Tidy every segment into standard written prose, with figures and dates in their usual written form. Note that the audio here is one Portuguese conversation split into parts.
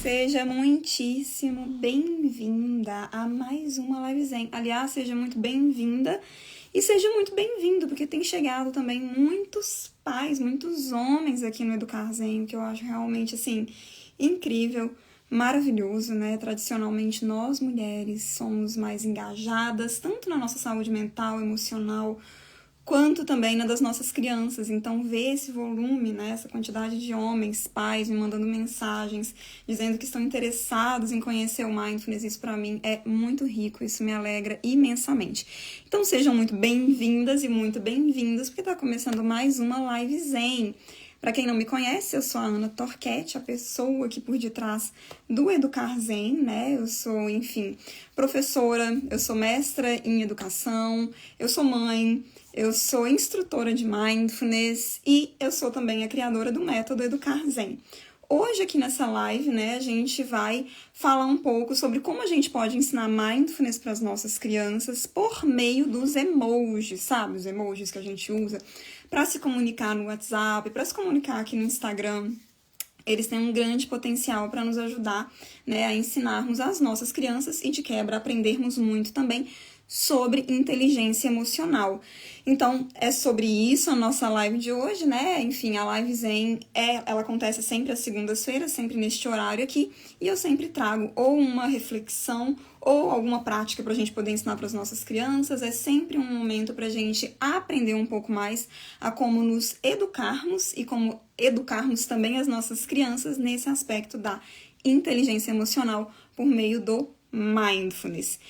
Seja muitíssimo bem-vinda a mais uma Live Zen. Aliás, seja muito bem-vinda e seja muito bem-vindo, porque tem chegado também muitos pais, muitos homens aqui no Educar Zen, que eu acho realmente, assim, incrível, maravilhoso, né? Tradicionalmente, nós mulheres somos mais engajadas, tanto na nossa saúde mental, emocional, quanto também na das nossas crianças. Então, ver esse volume, né, essa quantidade de homens, pais me mandando mensagens, dizendo que estão interessados em conhecer o Mindfulness, isso para mim é muito rico, isso me alegra imensamente. Então, sejam muito bem-vindas e muito bem-vindos, porque está começando mais uma Live Zen. Para quem não me conhece, eu sou a Ana Torquete, a pessoa aqui por detrás do Educar Zen, né? Eu sou, enfim, professora, eu sou mestra em educação, eu sou mãe, eu sou instrutora de Mindfulness e eu sou também a criadora do método Educar Zen. Hoje aqui nessa live, né, a gente vai falar um pouco sobre como a gente pode ensinar Mindfulness para as nossas crianças por meio dos emojis, sabe? Os emojis que a gente usa para se comunicar no WhatsApp, para se comunicar aqui no Instagram. Eles têm um grande potencial para nos ajudar, né, a ensinarmos às nossas crianças e de quebra aprendermos muito também sobre inteligência emocional. Então, é sobre isso a nossa live de hoje, né? Enfim, a Live Zen, ela acontece sempre às segundas-feiras, sempre neste horário aqui, e eu sempre trago ou uma reflexão ou alguma prática para a gente poder ensinar para as nossas crianças. É sempre um momento para a gente aprender um pouco mais a como nos educarmos e como educarmos também as nossas crianças nesse aspecto da inteligência emocional por meio do Mindfulness.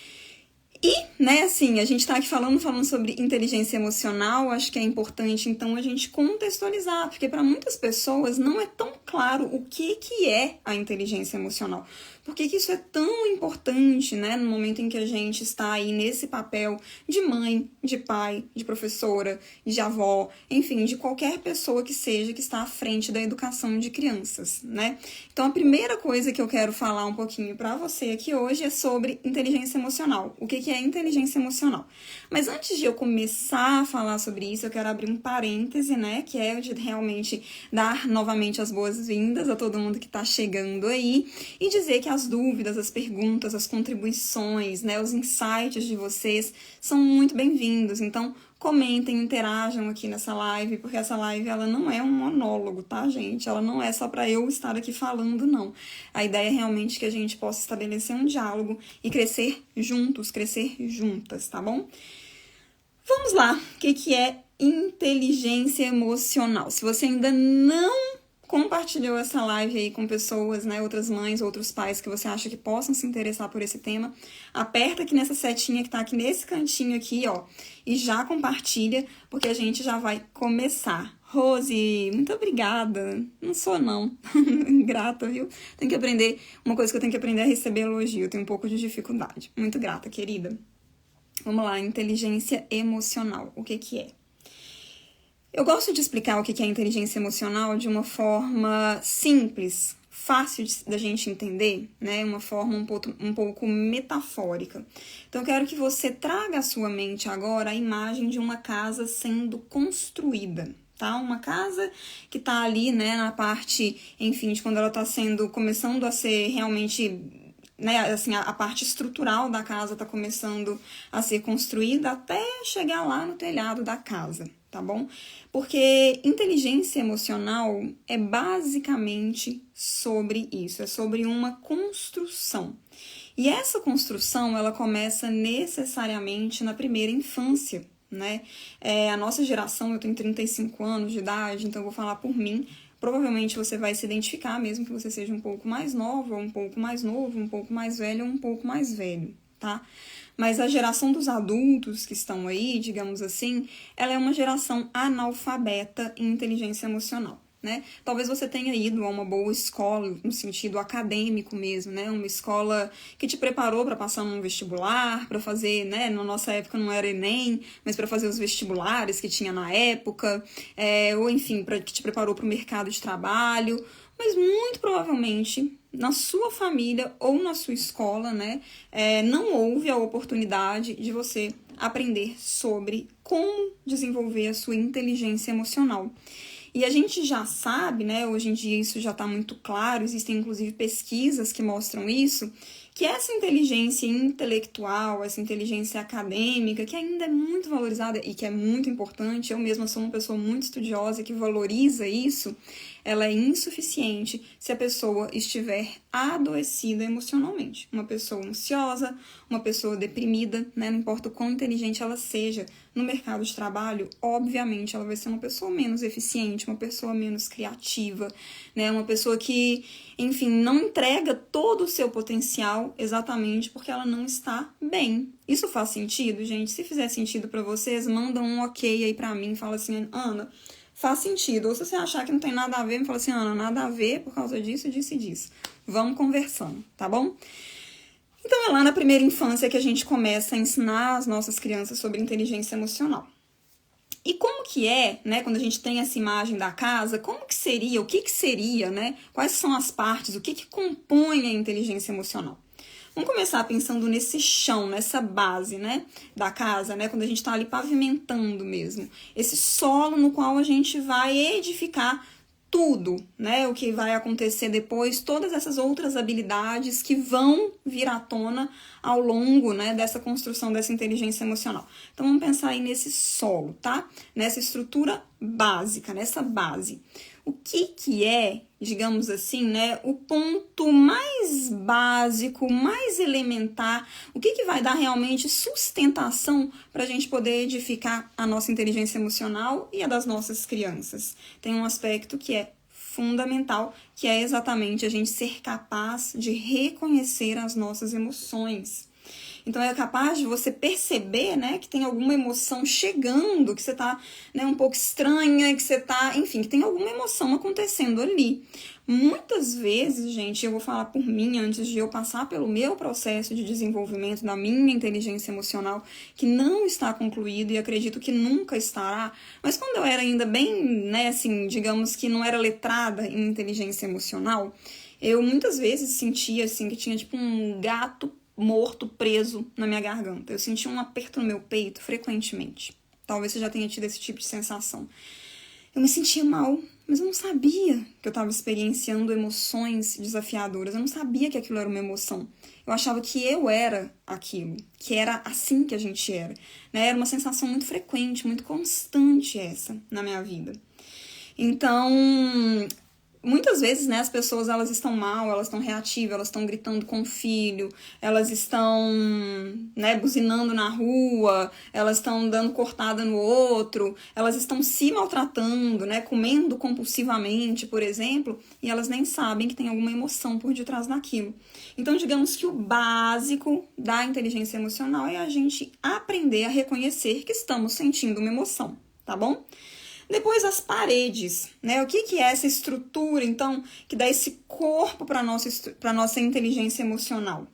E, né, assim, a gente tá aqui falando sobre inteligência emocional, acho que é importante, então, a gente contextualizar, porque para muitas pessoas não é tão claro o que é a inteligência emocional. Por que isso é tão importante, né, no momento em que a gente está aí nesse papel de mãe, de pai, de professora, de avó, enfim, de qualquer pessoa que seja que está à frente da educação de crianças, né? Então, a primeira coisa que eu quero falar um pouquinho para você aqui hoje é sobre inteligência emocional. O que é inteligência emocional? Mas antes de eu começar a falar sobre isso, eu quero abrir um parêntese, né, que é de realmente dar novamente as boas-vindas a todo mundo que está chegando aí e dizer que as dúvidas, as perguntas, as contribuições, né, os insights de vocês são muito bem-vindos. Então, comentem, interajam aqui nessa live, porque essa live ela não é um monólogo, tá, gente? Ela não é só para eu estar aqui falando, não. A ideia é realmente que a gente possa estabelecer um diálogo e crescer juntos, crescer juntas, tá bom? Vamos lá, o que é inteligência emocional? Se você ainda não compartilhou essa live aí com pessoas, né, outras mães, outros pais que você acha que possam se interessar por esse tema, aperta aqui nessa setinha que tá aqui nesse cantinho aqui, ó, e já compartilha, porque a gente já vai começar. Rose, muito obrigada. Não sou, não. Grata, viu? Tenho que aprender, uma coisa que eu tenho que aprender é receber elogio, eu tenho um pouco de dificuldade. Muito grata, querida. Vamos lá, inteligência emocional. O que é? Eu gosto de explicar o que é inteligência emocional de uma forma simples, fácil da gente entender, né? Uma forma um pouco metafórica. Então, eu quero que você traga à sua mente agora a imagem de uma casa sendo construída, tá? Uma casa que tá ali, né, na parte, enfim, de quando ela tá começando a ser realmente, né, assim, a parte estrutural da casa tá começando a ser construída até chegar lá no telhado da casa, tá bom? Porque inteligência emocional é basicamente sobre isso, é sobre uma construção. E essa construção, ela começa necessariamente na primeira infância, né? A nossa geração, eu tenho 35 anos de idade, então eu vou falar por mim. Provavelmente você vai se identificar, mesmo que você seja um pouco mais nova, ou um pouco mais novo, um pouco mais velho ou um pouco mais velho, tá? Mas a geração dos adultos que estão aí, digamos assim, ela é uma geração analfabeta em inteligência emocional, né? Talvez você tenha ido a uma boa escola, no sentido acadêmico mesmo, né? Uma escola que te preparou para passar num vestibular, para fazer, né? Na nossa época não era Enem, mas para fazer os vestibulares que tinha na época, ou enfim, que te preparou para o mercado de trabalho. Mas muito provavelmente na sua família ou na sua escola, né, não houve a oportunidade de você aprender sobre como desenvolver a sua inteligência emocional. E a gente já sabe, né, hoje em dia isso já está muito claro, existem inclusive pesquisas que mostram isso, que essa inteligência intelectual, essa inteligência acadêmica, que ainda é muito valorizada e que é muito importante, eu mesma sou uma pessoa muito estudiosa que valoriza isso, ela é insuficiente se a pessoa estiver adoecida emocionalmente. Uma pessoa ansiosa, uma pessoa deprimida, né? Não importa o quão inteligente ela seja no mercado de trabalho, obviamente ela vai ser uma pessoa menos eficiente, uma pessoa menos criativa, né? Uma pessoa que, enfim, não entrega todo o seu potencial exatamente porque ela não está bem. Isso faz sentido, gente? Se fizer sentido para vocês, manda um ok aí para mim, fala assim, Ana, faz sentido. Ou se você achar que não tem nada a ver, me fala assim, Ana, nada a ver por causa disso, disso e disso. Vamos conversando, tá bom? Então é lá na primeira infância que a gente começa a ensinar as nossas crianças sobre inteligência emocional. E como que é, né, quando a gente tem essa imagem da casa, como que seria, o que seria, né? Quais são as partes, o que compõe a inteligência emocional? Vamos começar pensando nesse chão, nessa base, né, da casa, né, quando a gente está ali pavimentando mesmo. Esse solo no qual a gente vai edificar tudo, né, o que vai acontecer depois, todas essas outras habilidades que vão vir à tona ao longo, né, dessa construção dessa inteligência emocional. Então, vamos pensar aí nesse solo, tá? Nessa estrutura básica, nessa base. O que é, digamos assim, né, o ponto mais básico, mais elementar, o que vai dar realmente sustentação para a gente poder edificar a nossa inteligência emocional e a das nossas crianças? Tem um aspecto que é fundamental, que é exatamente a gente ser capaz de reconhecer as nossas emoções. Então, é capaz de você perceber, né, que tem alguma emoção chegando, que você tá, né, um pouco estranha, que você tá, enfim, que tem alguma emoção acontecendo ali. Muitas vezes, gente, eu vou falar por mim, antes de eu passar pelo meu processo de desenvolvimento da minha inteligência emocional, que não está concluído e acredito que nunca estará, mas quando eu era ainda bem, né, assim, digamos que não era letrada em inteligência emocional, eu muitas vezes sentia, assim, que tinha, tipo, um gato morto, preso na minha garganta. Eu sentia um aperto no meu peito frequentemente. Talvez você já tenha tido esse tipo de sensação. Eu me sentia mal, mas eu não sabia que eu estava experienciando emoções desafiadoras. Eu não sabia que aquilo era uma emoção. Eu achava que eu era aquilo, que era assim que a gente era, né? Era uma sensação muito frequente, muito constante essa na minha vida. Então, muitas vezes, né, as pessoas, elas estão mal, elas estão reativas, elas estão gritando com o filho, elas estão, né, buzinando na rua, elas estão dando cortada no outro, elas estão se maltratando, né, comendo compulsivamente, por exemplo, e elas nem sabem que tem alguma emoção por detrás daquilo. Então, digamos que o básico da inteligência emocional é a gente aprender a reconhecer que estamos sentindo uma emoção, tá bom? Depois as paredes, né? O que é essa estrutura, então, que dá esse corpo para a nossa inteligência emocional?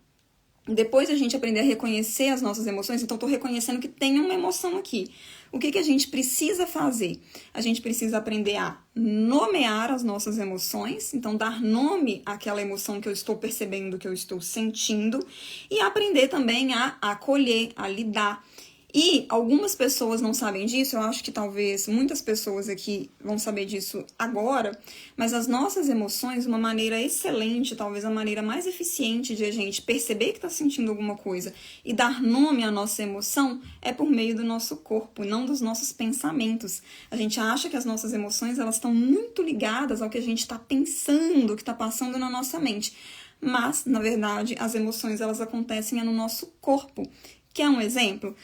Depois a gente aprender a reconhecer as nossas emoções, então estou reconhecendo que tem uma emoção aqui. O que a gente precisa fazer? A gente precisa aprender a nomear as nossas emoções, então dar nome àquela emoção que eu estou percebendo, que eu estou sentindo, e aprender também a acolher, a lidar. E algumas pessoas não sabem disso, eu acho que talvez muitas pessoas aqui vão saber disso agora, mas as nossas emoções, uma maneira excelente, talvez a maneira mais eficiente de a gente perceber que está sentindo alguma coisa e dar nome à nossa emoção é por meio do nosso corpo, não dos nossos pensamentos. A gente acha que as nossas emoções, elas estão muito ligadas ao que a gente está pensando, o que está passando na nossa mente. Mas, na verdade, as emoções, elas acontecem no nosso corpo. Quer um exemplo?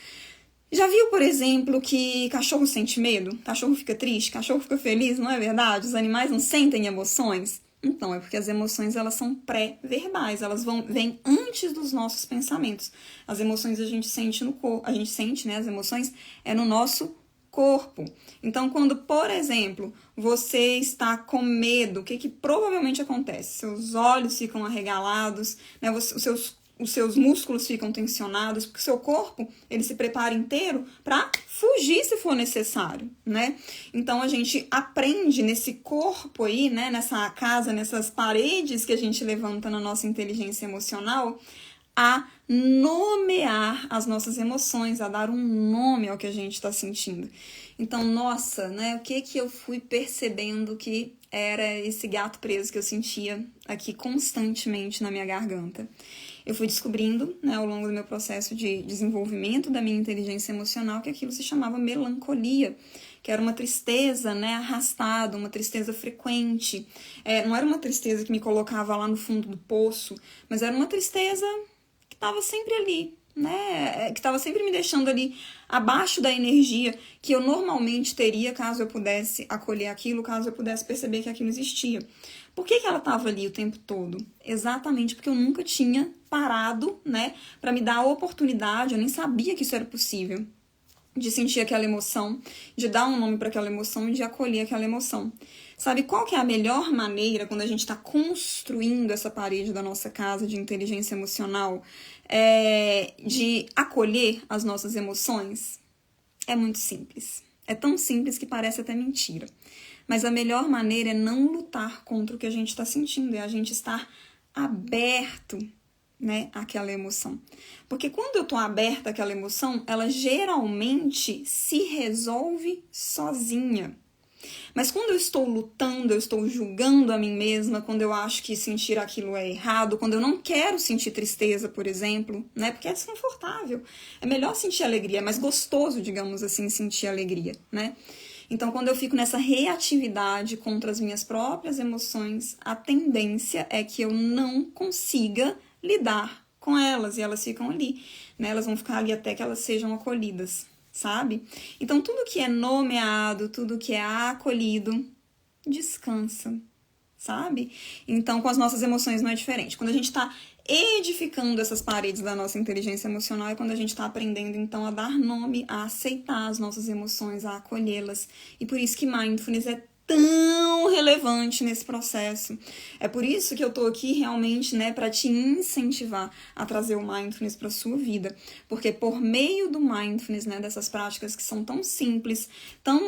Já viu, por exemplo, que cachorro sente medo? Cachorro fica triste? Cachorro fica feliz? Não é verdade? Os animais não sentem emoções? Então, é porque as emoções, elas são pré-verbais, elas vêm antes dos nossos pensamentos. As emoções a gente sente no corpo, a gente sente, né, as emoções é no nosso corpo. Então, quando, por exemplo, você está com medo, o que provavelmente acontece? Seus olhos ficam arregalados, né, os seus músculos ficam tensionados, porque o seu corpo, ele se prepara inteiro para fugir se for necessário, né? Então, a gente aprende nesse corpo aí, né, nessa casa, nessas paredes que a gente levanta na nossa inteligência emocional, a nomear as nossas emoções, a dar um nome ao que a gente está sentindo. Então, nossa, né, o que eu fui percebendo que era esse gato preso que eu sentia aqui constantemente na minha garganta? Eu fui descobrindo, né, ao longo do meu processo de desenvolvimento da minha inteligência emocional, que aquilo se chamava melancolia, que era uma tristeza, né, arrastada, uma tristeza frequente. Não era uma tristeza que me colocava lá no fundo do poço, mas era uma tristeza que estava sempre ali, né, que estava sempre me deixando ali abaixo da energia que eu normalmente teria caso eu pudesse acolher aquilo, caso eu pudesse perceber que aquilo existia. Por que ela estava ali o tempo todo? Exatamente porque eu nunca tinha parado, né, para me dar a oportunidade, eu nem sabia que isso era possível, de sentir aquela emoção, de dar um nome para aquela emoção e de acolher aquela emoção. Sabe qual que é a melhor maneira, quando a gente está construindo essa parede da nossa casa de inteligência emocional, de acolher as nossas emoções? É muito simples. É tão simples que parece até mentira. Mas a melhor maneira é não lutar contra o que a gente está sentindo, é a gente estar aberto, né, àquela emoção. Porque quando eu estou aberta àquela emoção, ela geralmente se resolve sozinha. Mas quando eu estou lutando, eu estou julgando a mim mesma, quando eu acho que sentir aquilo é errado, quando eu não quero sentir tristeza, por exemplo, né, porque é desconfortável. É melhor sentir alegria, é mais gostoso, digamos assim, sentir alegria, né? Então, quando eu fico nessa reatividade contra as minhas próprias emoções, a tendência é que eu não consiga lidar com elas, e elas ficam ali, né? Elas vão ficar ali até que elas sejam acolhidas, sabe? Então, tudo que é nomeado, tudo que é acolhido, descansa, sabe? Então, com as nossas emoções não é diferente. Quando a gente está edificando essas paredes da nossa inteligência emocional é quando a gente está aprendendo, então, a dar nome, a aceitar as nossas emoções, a acolhê-las. E por isso que mindfulness é tão relevante nesse processo. É por isso que eu tô aqui realmente, né, para te incentivar a trazer o mindfulness para sua vida, porque por meio do mindfulness, né, dessas práticas que são tão simples, tão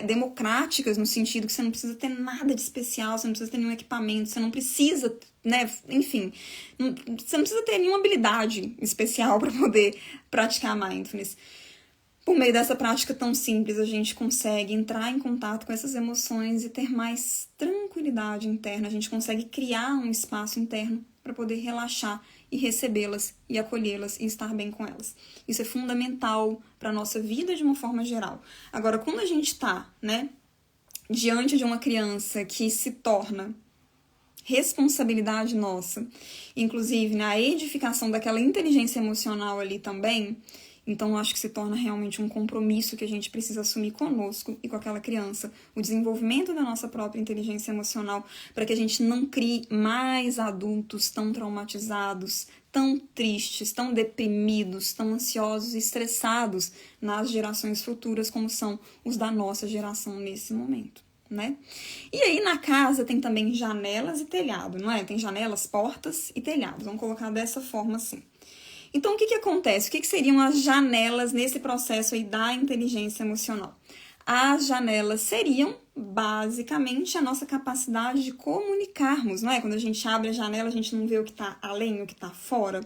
democráticas no sentido que você não precisa ter nada de especial, você não precisa ter nenhum equipamento, você não precisa, né, enfim, você não precisa ter nenhuma habilidade especial para poder praticar mindfulness. Por meio dessa prática tão simples, a gente consegue entrar em contato com essas emoções e ter mais tranquilidade interna. A gente consegue criar um espaço interno para poder relaxar e recebê-las e acolhê-las e estar bem com elas. Isso é fundamental para a nossa vida de uma forma geral. Agora, quando a gente está, né, diante de uma criança que se torna responsabilidade nossa, inclusive na edificação daquela inteligência emocional ali também, então, eu acho que se torna realmente um compromisso que a gente precisa assumir conosco e com aquela criança. O desenvolvimento da nossa própria inteligência emocional para que a gente não crie mais adultos tão traumatizados, tão tristes, tão deprimidos, tão ansiosos e estressados nas gerações futuras, como são os da nossa geração nesse momento, né? E aí, na casa tem também janelas e telhado, não é? Tem janelas, portas e telhados. Vamos colocar dessa forma assim. Então, o que acontece? O que seriam as janelas nesse processo aí da inteligência emocional? As janelas seriam, basicamente, a nossa capacidade de comunicarmos, não é? Quando a gente abre a janela, a gente não vê o que está além, o que está fora.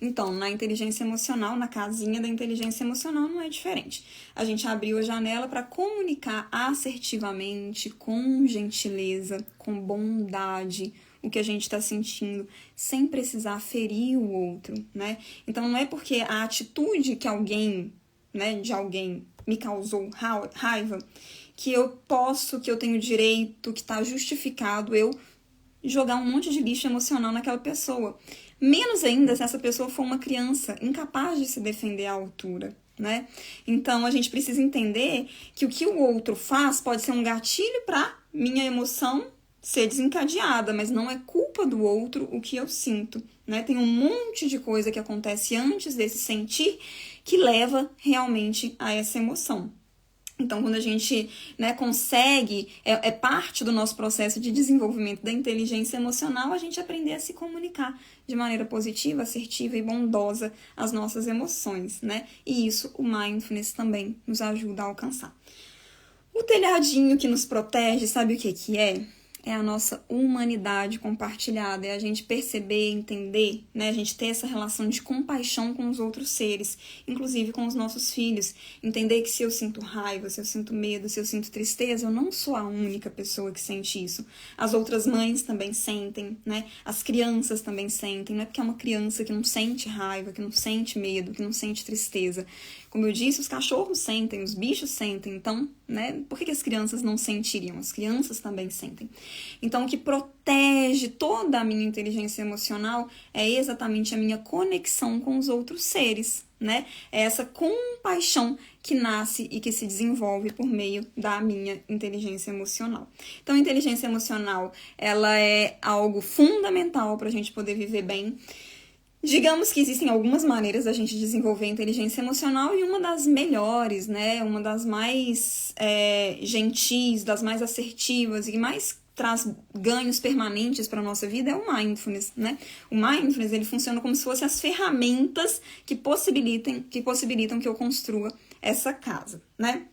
Então, na inteligência emocional, na casinha da inteligência emocional, não é diferente. A gente abriu a janela para comunicar assertivamente, com gentileza, com bondade, o que a gente está sentindo, sem precisar ferir o outro, né? Então, não é porque a atitude que alguém, né, de alguém me causou raiva, que eu tenho direito, que está justificado eu jogar um monte de lixo emocional naquela pessoa. Menos ainda se essa pessoa for uma criança incapaz de se defender à altura, né? Então, a gente precisa entender que o que o outro faz pode ser um gatilho para minha emoção ser desencadeada, mas não é culpa do outro o que eu sinto, né? Tem um monte de coisa que acontece antes desse sentir que leva realmente a essa emoção. Então, quando a gente, né, consegue, é parte do nosso processo de desenvolvimento da inteligência emocional, a gente aprender a se comunicar de maneira positiva, assertiva e bondosa as nossas emoções, né? E isso o mindfulness também nos ajuda a alcançar. O telhadinho que nos protege, sabe o que é? é a nossa humanidade compartilhada, é a gente perceber, entender, né? A gente ter essa relação de compaixão com os outros seres, inclusive com os nossos filhos. Entender que se eu sinto raiva, se eu sinto medo, se eu sinto tristeza, eu não sou a única pessoa que sente isso. As outras mães também sentem, né? As crianças também sentem. Não é porque é uma criança que não sente raiva, que não sente medo, que não sente tristeza. Como eu disse, os cachorros sentem, os bichos sentem. Então, né? Por que as crianças não sentiriam? As crianças também sentem. Então, o que protege toda a minha inteligência emocional é exatamente a minha conexão com os outros seres, né? É essa compaixão que nasce e que se desenvolve por meio da minha inteligência emocional. Então, a inteligência emocional, ela é algo fundamental para a gente poder viver bem. Digamos que existem algumas maneiras da gente desenvolver a inteligência emocional e uma das melhores, né? Uma das mais gentis, das mais assertivas e mais traz ganhos permanentes para a nossa vida é o mindfulness, né? O mindfulness, ele funciona como se fossem as ferramentas que possibilitam que eu construa essa casa, né?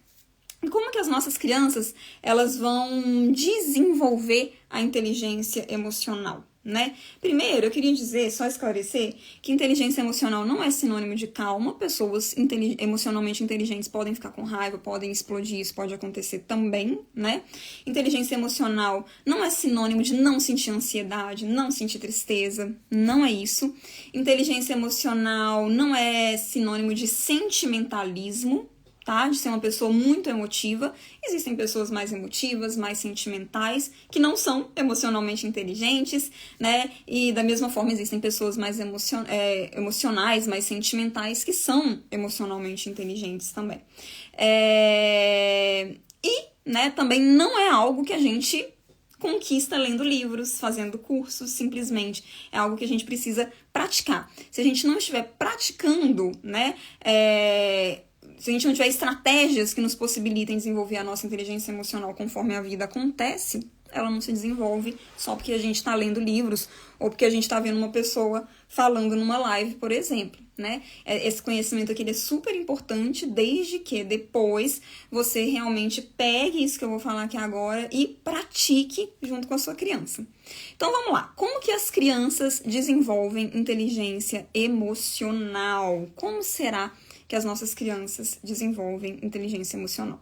E como que as nossas crianças, elas vão desenvolver a inteligência emocional, né? Primeiro, eu queria dizer, só esclarecer, que inteligência emocional não é sinônimo de calma. Pessoas emocionalmente inteligentes podem ficar com raiva, podem explodir, isso pode acontecer também, né? Inteligência emocional não é sinônimo de não sentir ansiedade, não sentir tristeza, não é isso. Inteligência emocional não é sinônimo de sentimentalismo, tá? De ser uma pessoa muito emotiva. Existem pessoas mais emotivas, mais sentimentais, que não são emocionalmente inteligentes, né? E da mesma forma existem pessoas mais emocionais, mais sentimentais, que são emocionalmente inteligentes também. Né, também não é algo que a gente conquista lendo livros, fazendo cursos, simplesmente. É algo que a gente precisa praticar. Se a gente não estiver praticando, né, se a gente não tiver estratégias que nos possibilitem desenvolver a nossa inteligência emocional conforme a vida acontece, ela não se desenvolve só porque a gente está lendo livros ou porque a gente está vendo uma pessoa falando numa live, por exemplo, né? Esse conhecimento aqui ele é super importante, desde que depois você realmente pegue isso que eu vou falar aqui agora e pratique junto com a sua criança. Então vamos lá, como que as crianças desenvolvem inteligência emocional? Como será que as nossas crianças desenvolvem inteligência emocional?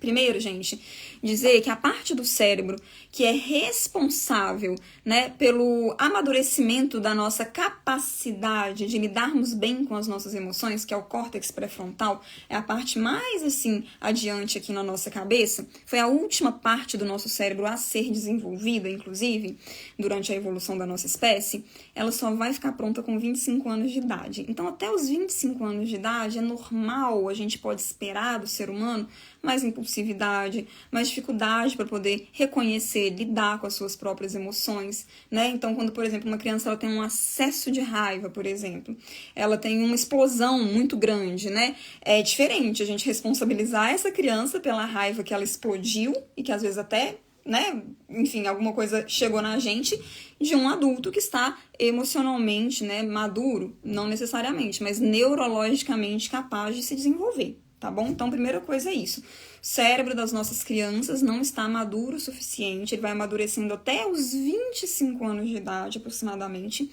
Primeiro, gente, dizer que a parte do cérebro que é responsável, né, pelo amadurecimento da nossa capacidade de lidarmos bem com as nossas emoções, que é o córtex pré-frontal, é a parte mais, assim, adiante aqui na nossa cabeça, foi a última parte do nosso cérebro a ser desenvolvida, inclusive, durante a evolução da nossa espécie. Ela só vai ficar pronta com 25 anos de idade. Então, até os 25 anos de idade, é normal, a gente pode esperar do ser humano mais impulsividade, mais dificuldade para poder reconhecer, lidar com as suas próprias emoções, né? Então, quando, por exemplo, uma criança ela tem um acesso de raiva, por exemplo, ela tem uma explosão muito grande, né? É diferente a gente responsabilizar essa criança pela raiva que ela explodiu e que às vezes até, né, enfim, alguma coisa chegou na gente, de um adulto que está emocionalmente, né, maduro, não necessariamente, mas neurologicamente capaz de se desenvolver. Tá bom? Então, a primeira coisa é isso. O cérebro das nossas crianças não está maduro o suficiente, ele vai amadurecendo até os 25 anos de idade, aproximadamente,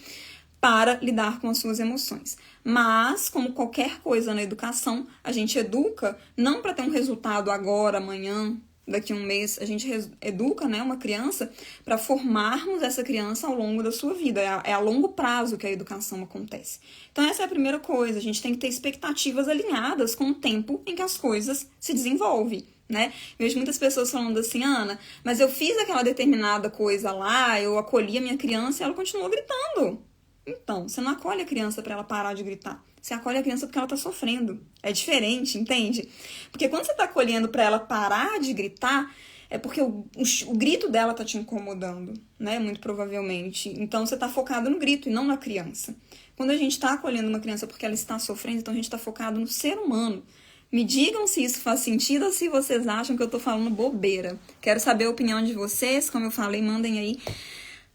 para lidar com as suas emoções. Mas, como qualquer coisa na educação, a gente educa não para ter um resultado agora, amanhã, daqui a um mês, a gente educa, né, uma criança para formarmos essa criança ao longo da sua vida. É a longo prazo que a educação acontece. Então, essa é a primeira coisa. A gente tem que ter expectativas alinhadas com o tempo em que as coisas se desenvolvem, né? Vejo muitas pessoas falando assim, Ana, mas eu fiz aquela determinada coisa lá, eu acolhi a minha criança e ela continuou gritando. Então, você não acolhe a criança para ela parar de gritar. Você acolhe a criança porque ela está sofrendo. É diferente, entende? Porque quando você está acolhendo para ela parar de gritar, é porque o grito dela está te incomodando, né? Muito provavelmente. Então, você está focado no grito e não na criança. Quando a gente está acolhendo uma criança porque ela está sofrendo, então a gente está focado no ser humano. Me digam se isso faz sentido ou se vocês acham que eu estou falando bobeira. Quero saber a opinião de vocês. Como eu falei, mandem aí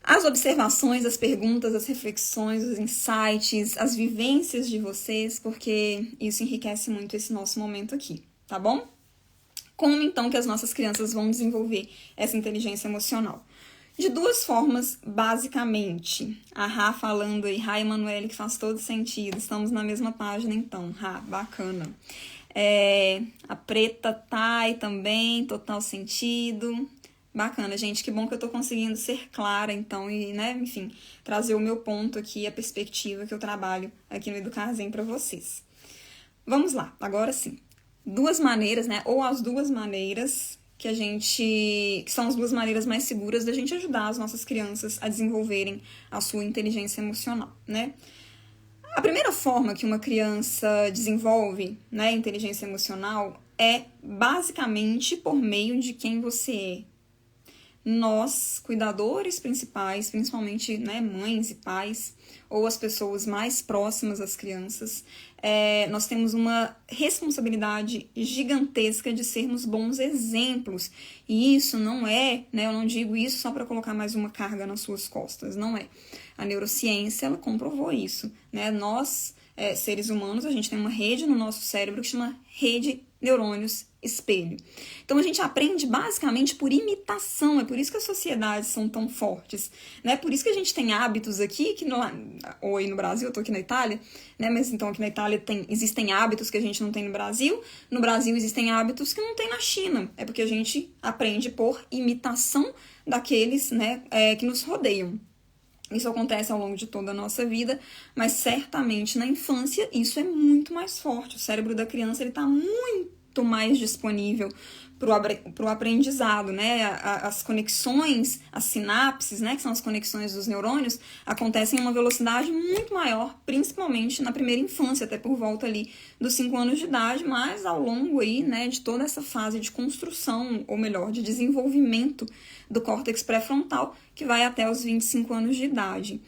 as observações, as perguntas, as reflexões, os insights, as vivências de vocês, porque isso enriquece muito esse nosso momento aqui, tá bom? Como então que as nossas crianças vão desenvolver essa inteligência emocional? De duas formas, basicamente. A Rá falando aí, Rá e Emanuele, que faz todo sentido. Estamos na mesma página, então. Rá, bacana. A Preta Thay também, total sentido. Bacana, gente. Que bom que eu tô conseguindo ser clara, então, e, né, enfim, trazer o meu ponto aqui, a perspectiva que eu trabalho aqui no Educar Zen pra vocês. Vamos lá, agora sim. Duas maneiras, né, ou as duas maneiras que são as duas maneiras mais seguras da gente ajudar as nossas crianças a desenvolverem a sua inteligência emocional, né? A primeira forma que uma criança desenvolve, né, inteligência emocional é basicamente por meio de quem você é. Nós, cuidadores principais, principalmente, né, mães e pais, ou as pessoas mais próximas às crianças, nós temos uma responsabilidade gigantesca de sermos bons exemplos. E isso não é, né, eu não digo isso só para colocar mais uma carga nas suas costas, não é. A neurociência, ela comprovou isso, né? Nós, seres humanos, a gente tem uma rede no nosso cérebro que chama rede neurônios espelho. Então a gente aprende basicamente por imitação, é por isso que as sociedades são tão fortes, né? Por isso que a gente tem hábitos aqui, ou aí no Brasil, eu tô aqui na Itália, né? Mas então aqui na Itália existem hábitos que a gente não tem no Brasil existem hábitos que não tem na China, é porque a gente aprende por imitação daqueles, né, que nos rodeiam. Isso acontece ao longo de toda a nossa vida, mas certamente na infância isso é muito mais forte. O cérebro da criança está muito mais disponível para o aprendizado, né? As conexões, as sinapses, né, que são as conexões dos neurônios, acontecem em uma velocidade muito maior, principalmente na primeira infância, até por volta ali dos 5 anos de idade, mas ao longo aí, né, de toda essa fase de construção, ou melhor, de desenvolvimento do córtex pré-frontal, que vai até os 25 anos de idade.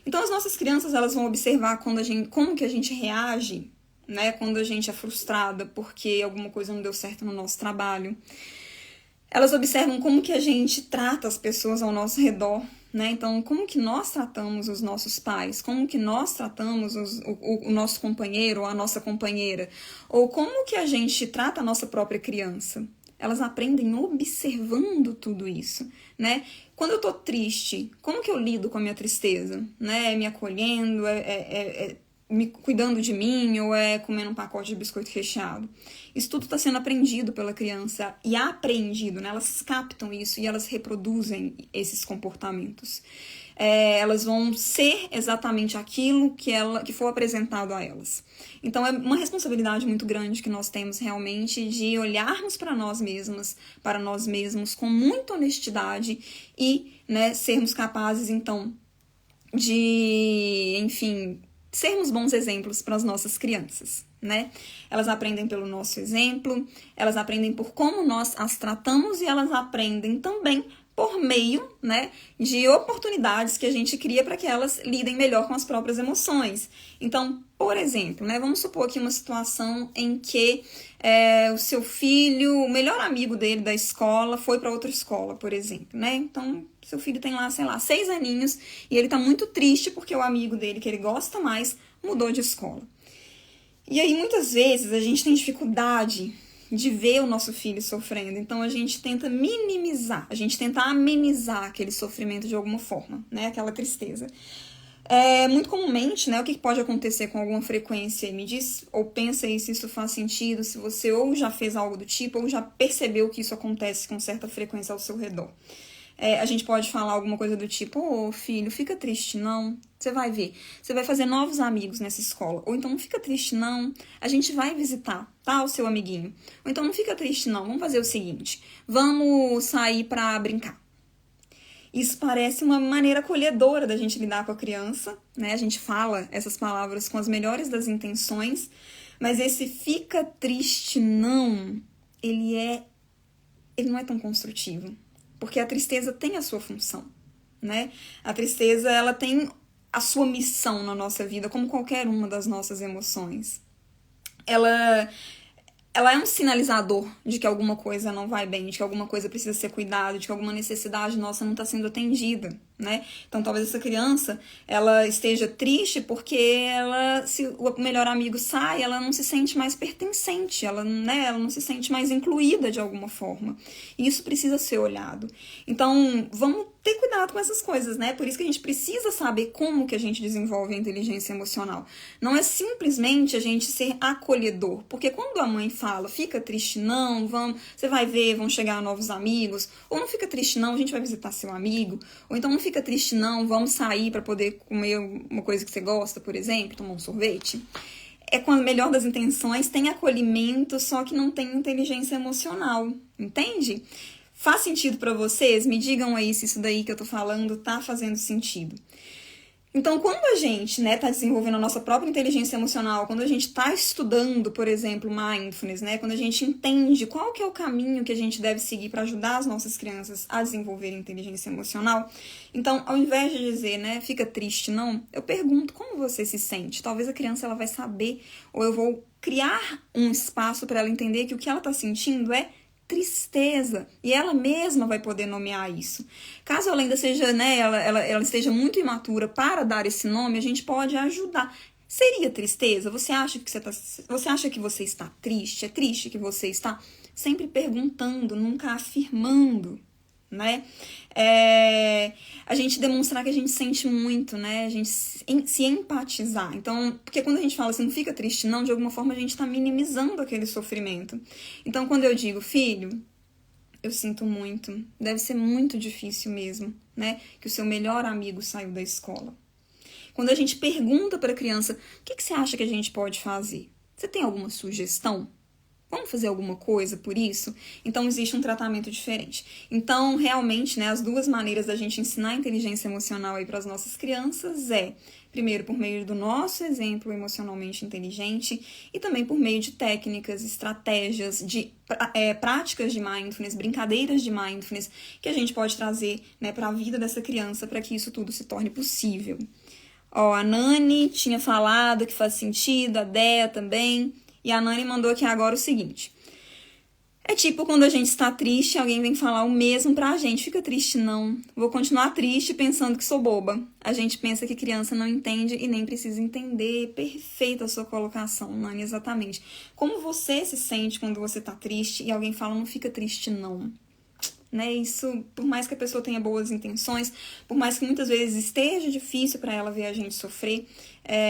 Então, as nossas crianças, elas vão observar como que a gente reage, né, quando a gente é frustrada porque alguma coisa não deu certo no nosso trabalho. Elas observam como que a gente trata as pessoas ao nosso redor, né? Então, como que nós tratamos os nossos pais, como que nós tratamos o nosso companheiro ou a nossa companheira, ou como que a gente trata a nossa própria criança. Elas aprendem observando tudo isso, né? Quando eu tô triste, como que eu lido com a minha tristeza, né? Me acolhendo, me cuidando de mim, ou comendo um pacote de biscoito recheado. Isso tudo está sendo aprendido pela criança e aprendido, né? Elas captam isso e elas reproduzem esses comportamentos. Elas vão ser exatamente aquilo que for apresentado a elas. Então, é uma responsabilidade muito grande que nós temos realmente de olharmos para nós mesmos com muita honestidade e, né, sermos capazes, então, de, enfim, sermos bons exemplos para as nossas crianças, né? Elas aprendem pelo nosso exemplo, elas aprendem por como nós as tratamos e elas aprendem também por meio, né, de oportunidades que a gente cria para que elas lidem melhor com as próprias emoções. Então, por exemplo, né, vamos supor aqui uma situação em que o seu filho, o melhor amigo dele da escola, foi para outra escola, por exemplo, né? Então, seu filho tem lá, 6 aninhos e ele tá muito triste porque o amigo dele, que ele gosta mais, mudou de escola. E aí, muitas vezes, a gente tem dificuldade de ver o nosso filho sofrendo. Então, a gente tenta minimizar, a gente tenta amenizar aquele sofrimento de alguma forma, né? Aquela tristeza. Muito comumente, né? O que pode acontecer com alguma frequência? Me diz, ou pensa aí se isso faz sentido, se você ou já fez algo do tipo, ou já percebeu que isso acontece com certa frequência ao seu redor. A gente pode falar alguma coisa do tipo, ô filho, fica triste não, você vai ver, você vai fazer novos amigos nessa escola, ou então não fica triste não, a gente vai visitar, tá, o seu amiguinho, ou então não fica triste não, vamos fazer o seguinte, vamos sair pra brincar. Isso parece uma maneira acolhedora da gente lidar com a criança, né, a gente fala essas palavras com as melhores das intenções, mas esse fica triste não, ele não é tão construtivo. Porque a tristeza tem a sua função, né? A tristeza, ela tem a sua missão na nossa vida, como qualquer uma das nossas emoções. Ela é um sinalizador de que alguma coisa não vai bem, de que alguma coisa precisa ser cuidada, de que alguma necessidade nossa não está sendo atendida, né? Então, talvez essa criança, ela esteja triste porque se o melhor amigo sai, ela não se sente mais pertencente, ela não se sente mais incluída de alguma forma. E isso precisa ser olhado. Então, vamos ter cuidado com essas coisas, né? Por isso que a gente precisa saber como que a gente desenvolve a inteligência emocional. Não é simplesmente a gente ser acolhedor, porque quando a mãe fala, fica triste não, você vai ver, vão chegar novos amigos, ou não fica triste não, a gente vai visitar seu amigo, ou então não fica triste não, vamos sair para poder comer uma coisa que você gosta, por exemplo, tomar um sorvete. É com a melhor das intenções, tem acolhimento, só que não tem inteligência emocional, entende? Faz sentido para vocês? Me digam aí se isso daí que eu tô falando tá fazendo sentido. Então, quando a gente tá desenvolvendo a nossa própria inteligência emocional, quando a gente está estudando, por exemplo, mindfulness, quando a gente entende qual que é o caminho que a gente deve seguir para ajudar as nossas crianças a desenvolver inteligência emocional, então, ao invés de dizer, fica triste, não, eu pergunto como você se sente. Talvez a criança ela vai saber, ou eu vou criar um espaço para ela entender que o que ela está sentindo é tristeza, e ela mesma vai poder nomear isso. Caso ela ainda seja, ela esteja muito imatura para dar esse nome, a gente pode ajudar. Seria tristeza? Você acha que você está triste? É triste que você está? Sempre perguntando, nunca afirmando, né? A gente demonstrar que a gente sente muito, né? A gente se empatizar. Então, porque quando a gente fala assim, não fica triste não, de alguma forma a gente está minimizando aquele sofrimento. Então, quando eu digo, filho, eu sinto muito, deve ser muito difícil mesmo, né? Que o seu melhor amigo saiu da escola. Quando a gente pergunta para a criança, o que você acha que a gente pode fazer? Você tem alguma sugestão? Vamos fazer alguma coisa por isso? Então, existe um tratamento diferente. Então, realmente, as duas maneiras da gente ensinar a inteligência emocional aí para as nossas crianças primeiro, por meio do nosso exemplo emocionalmente inteligente e também por meio de técnicas, estratégias, de práticas de mindfulness, brincadeiras de mindfulness que a gente pode trazer para a vida dessa criança para que isso tudo se torne possível. A Nani tinha falado que faz sentido, a Dea também. E a Nani mandou aqui agora o seguinte. É tipo quando a gente está triste, alguém vem falar o mesmo pra gente. Fica triste não. Vou continuar triste pensando que sou boba. A gente pensa que criança não entende e nem precisa entender. Perfeita a sua colocação, Nani, exatamente. Como você se sente quando você tá triste e alguém fala não fica triste não? Isso, por mais que a pessoa tenha boas intenções, por mais que muitas vezes esteja difícil para ela ver a gente sofrer,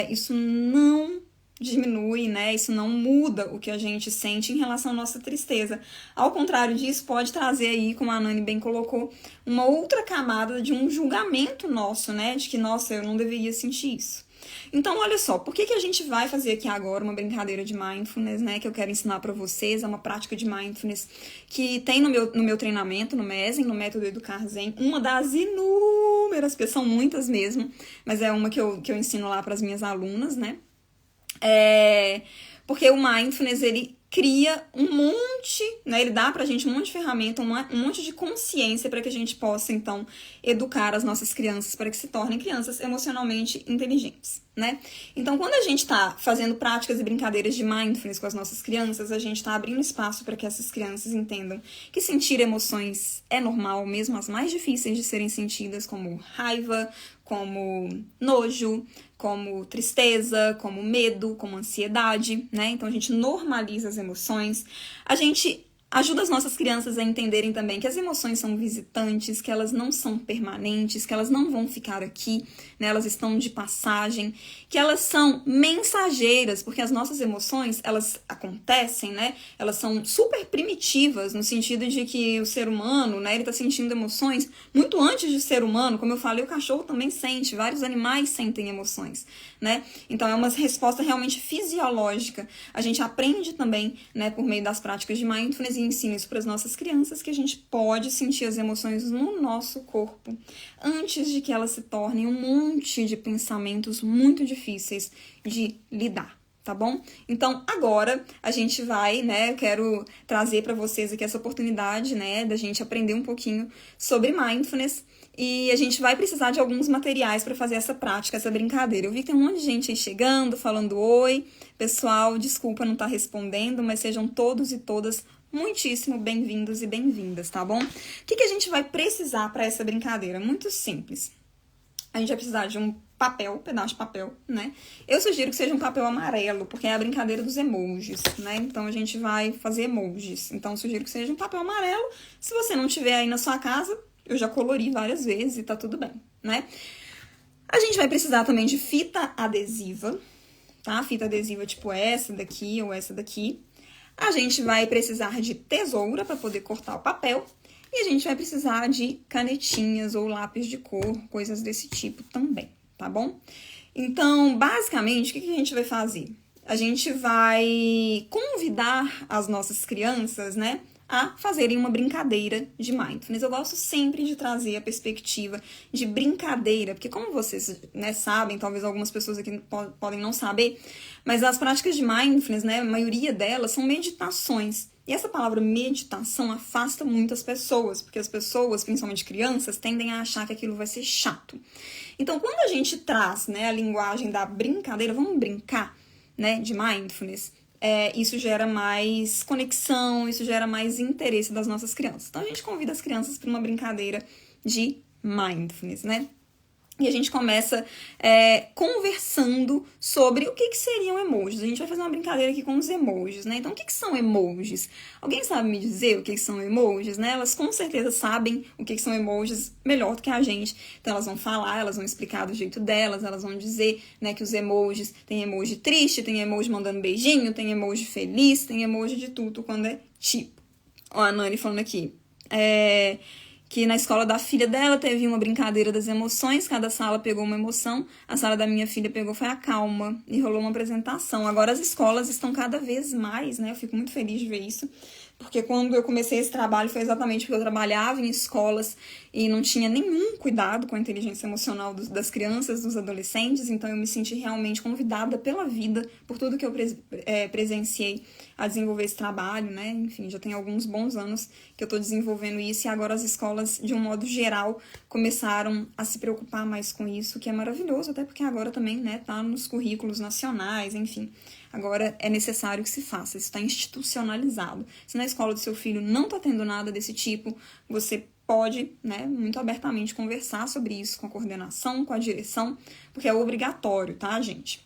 isso não diminui, isso não muda o que a gente sente em relação à nossa tristeza. Ao contrário disso, pode trazer aí, como a Nani bem colocou, uma outra camada de um julgamento nosso, de que, nossa, eu não deveria sentir isso. Então, olha só, por que a gente vai fazer aqui agora uma brincadeira de mindfulness, que eu quero ensinar para vocês, é uma prática de mindfulness que tem no meu treinamento, no MESEN, no Método Educar Zen, uma das inúmeras, porque são muitas mesmo, mas é uma que eu ensino lá para as minhas alunas, porque o mindfulness, ele cria um monte, ele dá pra gente um monte de ferramenta, um monte de consciência para que a gente possa, então, educar as nossas crianças para que se tornem crianças emocionalmente inteligentes, Então, quando a gente tá fazendo práticas e brincadeiras de mindfulness com as nossas crianças, a gente tá abrindo espaço para que essas crianças entendam que sentir emoções é normal, mesmo as mais difíceis de serem sentidas, como raiva, como nojo, como tristeza, como medo, como ansiedade, Então, a gente normaliza as emoções, a gente ajuda as nossas crianças a entenderem também que as emoções são visitantes, que elas não são permanentes, que elas não vão ficar aqui, elas estão de passagem, que elas são mensageiras, porque as nossas emoções, elas acontecem, elas são super primitivas, no sentido de que o ser humano, ele tá sentindo emoções muito antes de ser humano, como eu falei, o cachorro também sente, vários animais sentem emoções, Então, é uma resposta realmente fisiológica. A gente aprende também, por meio das práticas de mindfulness e ensina isso para as nossas crianças, que a gente pode sentir as emoções no nosso corpo antes de que elas se tornem um monte de pensamentos muito difíceis de lidar, tá bom? Então, agora a gente vai, eu quero trazer para vocês aqui essa oportunidade, da gente aprender um pouquinho sobre mindfulness. E a gente vai precisar de alguns materiais para fazer essa prática, essa brincadeira. Eu vi que tem um monte de gente aí chegando, falando oi. Pessoal, desculpa não estar respondendo, mas sejam todos e todas muitíssimo bem-vindos e bem-vindas, tá bom? O que a gente vai precisar para essa brincadeira? Muito simples. A gente vai precisar de um papel, pedaço de papel, né? Eu sugiro que seja um papel amarelo, porque é a brincadeira dos emojis, né? Então, a gente vai fazer emojis. Então, eu sugiro que seja um papel amarelo. Se você não tiver aí na sua casa, eu já colori várias vezes e tá tudo bem, né? A gente vai precisar também de fita adesiva, tá? Fita adesiva tipo essa daqui ou essa daqui. A gente vai precisar de tesoura para poder cortar o papel. E a gente vai precisar de canetinhas ou lápis de cor, coisas desse tipo também, tá bom? Então, basicamente, o que a gente vai fazer? A gente vai convidar as nossas crianças, né, a fazerem uma brincadeira de mindfulness. Eu gosto sempre de trazer a perspectiva de brincadeira, porque como vocês, né, sabem, talvez algumas pessoas aqui podem não saber, mas as práticas de mindfulness, né, a maioria delas são meditações. E essa palavra meditação afasta muitas pessoas, porque as pessoas, principalmente crianças, tendem a achar que aquilo vai ser chato. Então, quando a gente traz, né, a linguagem da brincadeira, vamos brincar, né, de mindfulness, isso gera mais conexão, isso gera mais interesse das nossas crianças. Então, a gente convida as crianças para uma brincadeira de mindfulness, né? E a gente começa conversando sobre o que seriam emojis. A gente vai fazer uma brincadeira aqui com os emojis, né? Então, o que são emojis? Alguém sabe me dizer o que são emojis, né? Elas com certeza sabem o que são emojis melhor do que a gente. Então, elas vão falar, elas vão explicar do jeito delas, elas vão dizer, né, que os emojis, tem emoji triste, tem emoji mandando beijinho, tem emoji feliz, tem emoji de tudo quando é tipo. Ó, a Nani falando aqui. Que na escola da filha dela teve uma brincadeira das emoções, cada sala pegou uma emoção, a sala da minha filha pegou foi a calma, e rolou uma apresentação. Agora as escolas estão cada vez mais, né, eu fico muito feliz de ver isso, porque quando eu comecei esse trabalho foi exatamente porque eu trabalhava em escolas e não tinha nenhum cuidado com a inteligência emocional das crianças, dos adolescentes, então eu me senti realmente convidada pela vida, por tudo que eu presenciei a desenvolver esse trabalho, né? Enfim, já tem alguns bons anos que eu estou desenvolvendo isso e agora as escolas, de um modo geral, começaram a se preocupar mais com isso, que é maravilhoso, até porque agora também, né, tá nos currículos nacionais, enfim. Agora é necessário que se faça, isso está institucionalizado. Se na escola do seu filho não está tendo nada desse tipo, você pode, né, muito abertamente conversar sobre isso com a coordenação, com a direção, porque é obrigatório, tá, gente?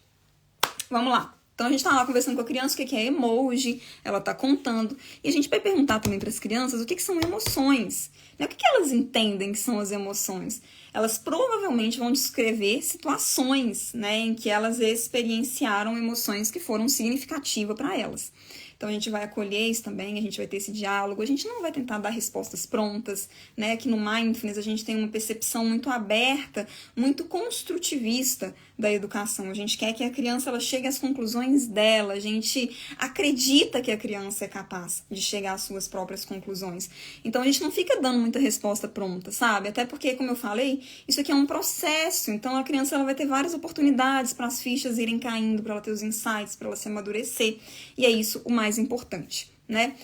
Vamos lá. Então, a gente tá lá conversando com a criança o que é emoji, ela tá contando. E a gente vai perguntar também para as crianças o que são emoções. Né? O que elas entendem que são as emoções? Elas provavelmente vão descrever situações, né, em que elas experienciaram emoções que foram significativas para elas. Então, a gente vai acolher isso também, a gente vai ter esse diálogo, a gente não vai tentar dar respostas prontas, né? Aqui no Mindfulness a gente tem uma percepção muito aberta, muito construtivista da educação. A gente quer que a criança ela chegue às conclusões dela, a gente acredita que a criança é capaz de chegar às suas próprias conclusões. Então, a gente não fica dando muita resposta pronta, sabe? Até porque, como eu falei, isso aqui é um processo, então a criança ela vai ter várias oportunidades para as fichas irem caindo, para ela ter os insights, para ela se amadurecer, e é isso o mais importante, né?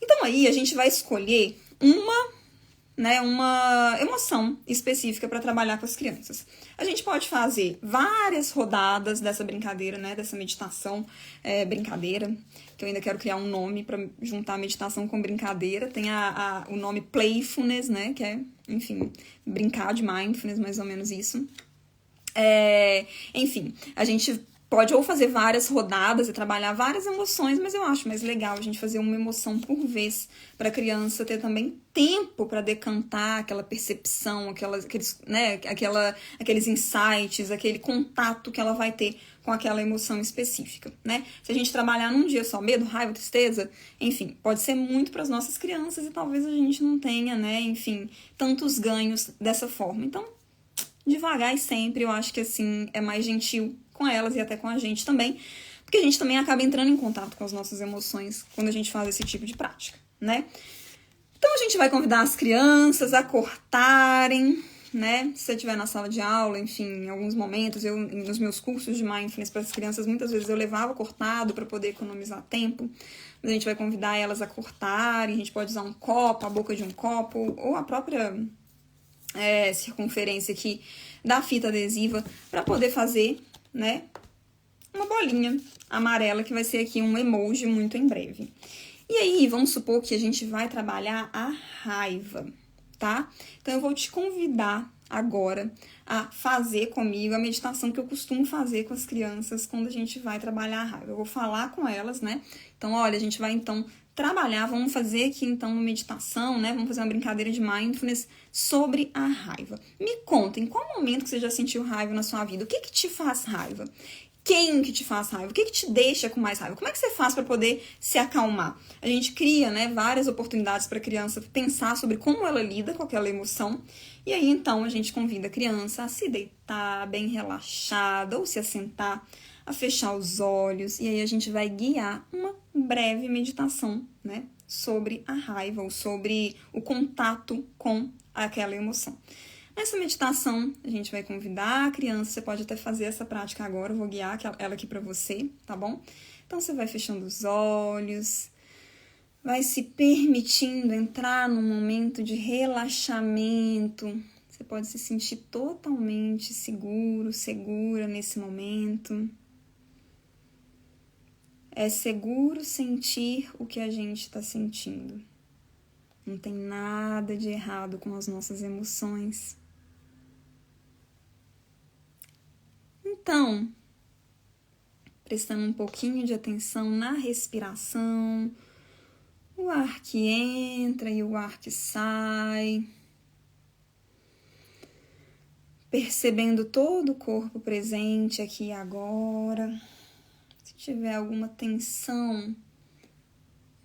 Então aí a gente vai escolher uma emoção específica para trabalhar com as crianças. A gente pode fazer várias rodadas dessa brincadeira, né? Dessa meditação, brincadeira, que eu ainda quero criar um nome para juntar meditação com brincadeira. Tem o nome Playfulness, né? Que é, enfim, brincar de mindfulness, mais ou menos isso. Enfim, a gente pode ou fazer várias rodadas e trabalhar várias emoções, mas eu acho mais legal a gente fazer uma emoção por vez, para a criança ter também tempo para decantar aquela percepção, aqueles insights, aquele contato que ela vai ter com aquela emoção específica, né? Se a gente trabalhar num dia só medo, raiva, tristeza, enfim, pode ser muito para as nossas crianças e talvez a gente não tenha, né, enfim, tantos ganhos dessa forma. Então, devagar e sempre, eu acho que assim é mais gentil com elas e até com a gente também, porque a gente também acaba entrando em contato com as nossas emoções quando a gente faz esse tipo de prática, né? Então a gente vai convidar as crianças a cortarem, né? Se você estiver na sala de aula, enfim, em alguns momentos, nos meus cursos de mindfulness para as crianças, muitas vezes eu levava cortado para poder economizar tempo, mas a gente vai convidar elas a cortarem, a gente pode usar um copo, a boca de um copo, ou a própria circunferência aqui da fita adesiva para poder fazer, né, uma bolinha amarela que vai ser aqui um emoji muito em breve. E aí, vamos supor que a gente vai trabalhar a raiva, tá? Então, eu vou te convidar agora a fazer comigo a meditação que eu costumo fazer com as crianças quando a gente vai trabalhar a raiva. Eu vou falar com elas, né? Então, olha, a gente vai então trabalhar, vamos fazer aqui então uma meditação, né? Vamos fazer uma brincadeira de mindfulness sobre a raiva. Me conta, em qual momento que você já sentiu raiva na sua vida? O que te faz raiva? Quem que te faz raiva? O que te deixa com mais raiva? Como é que você faz para poder se acalmar? A gente cria, né, várias oportunidades para a criança pensar sobre como ela lida com aquela emoção. E aí, então, a gente convida a criança a se deitar bem relaxada ou se assentar, a fechar os olhos. E aí a gente vai guiar uma breve meditação, né, sobre a raiva ou sobre o contato com aquela emoção. Nessa meditação, a gente vai convidar a criança, você pode até fazer essa prática agora, eu vou guiar ela aqui para você, tá bom? Então, você vai fechando os olhos, vai se permitindo entrar num momento de relaxamento. Você pode se sentir totalmente seguro, segura nesse momento. É seguro sentir o que a gente está sentindo. Não tem nada de errado com as nossas emoções. Então, prestando um pouquinho de atenção na respiração, o ar que entra e o ar que sai, percebendo todo o corpo presente aqui e agora. Se tiver alguma tensão,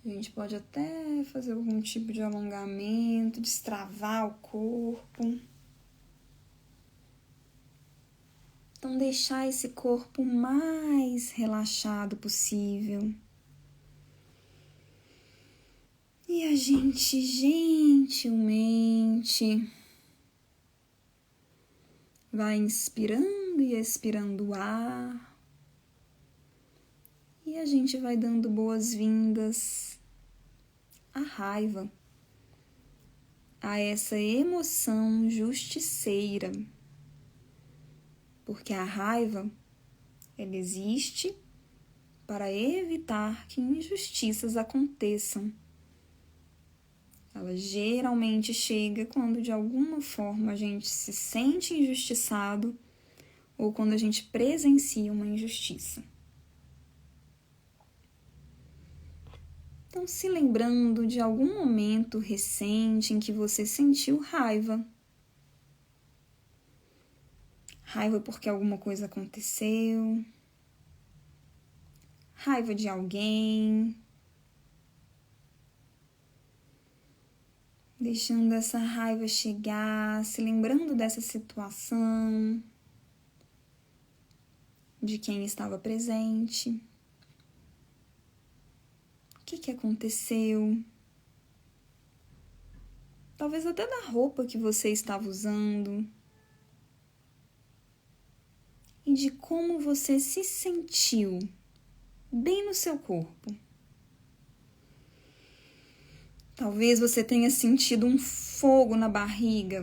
a gente pode até fazer algum tipo de alongamento, destravar o corpo. Então, deixar esse corpo mais relaxado possível. E a gente gentilmente vai inspirando e expirando o ar. E a gente vai dando boas-vindas à raiva, a essa emoção justiceira. Porque a raiva, ela existe para evitar que injustiças aconteçam. Ela geralmente chega quando de alguma forma a gente se sente injustiçado ou quando a gente presencia uma injustiça. Então, se lembrando de algum momento recente em que você sentiu raiva. Raiva porque alguma coisa aconteceu. Raiva de alguém. Deixando essa raiva chegar, se lembrando dessa situação, de quem estava presente. O que aconteceu? Talvez até da roupa que você estava usando. E de como você se sentiu bem no seu corpo. Talvez você tenha sentido um fogo na barriga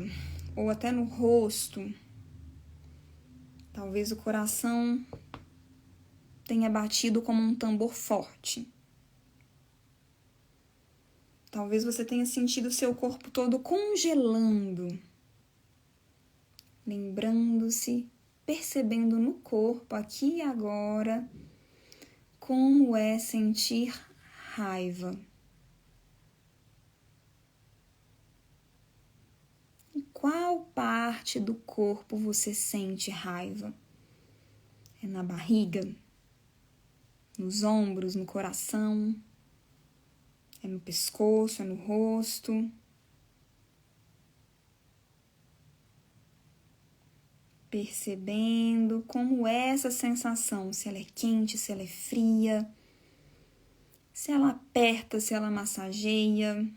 ou até no rosto. Talvez o coração tenha batido como um tambor forte. Talvez você tenha sentido o seu corpo todo congelando. Lembrando-se, percebendo no corpo, aqui e agora, como é sentir raiva. Em qual parte do corpo você sente raiva? É na barriga? Nos ombros, no coração? É no pescoço? É no rosto? Percebendo como é essa sensação, se ela é quente, se ela é fria, se ela aperta, se ela massageia,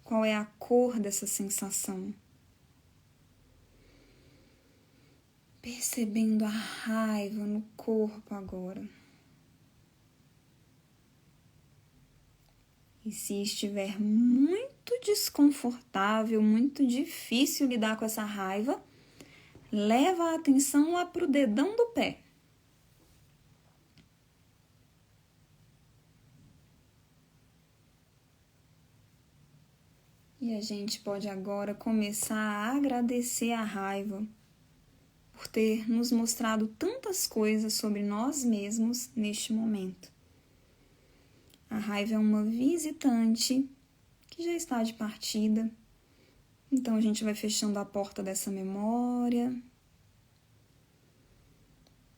qual é a cor dessa sensação. Percebendo a raiva no corpo agora. E se estiver muito desconfortável, muito difícil lidar com essa raiva, leva a atenção lá para o dedão do pé. E a gente pode agora começar a agradecer a raiva por ter nos mostrado tantas coisas sobre nós mesmos neste momento. A raiva é uma visitante que já está de partida. Então a gente vai fechando a porta dessa memória.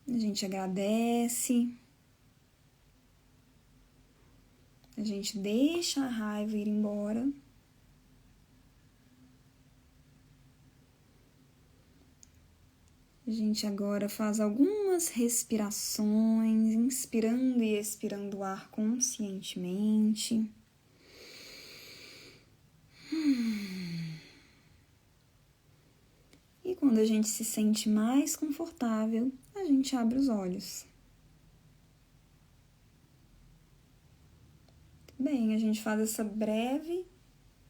A gente agradece. A gente deixa a raiva ir embora. A gente agora faz algumas respirações, inspirando e expirando o ar conscientemente. E quando a gente se sente mais confortável, a gente abre os olhos. Bem, a gente faz essa breve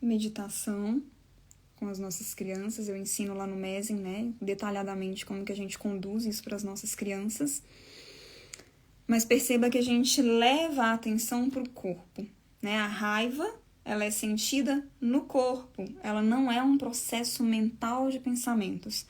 meditação com as nossas crianças. Eu ensino lá no Mesen, né, detalhadamente como que a gente conduz isso para as nossas crianças. Mas perceba que a gente leva a atenção para o corpo, né? A raiva, ela é sentida no corpo, ela não é um processo mental de pensamentos.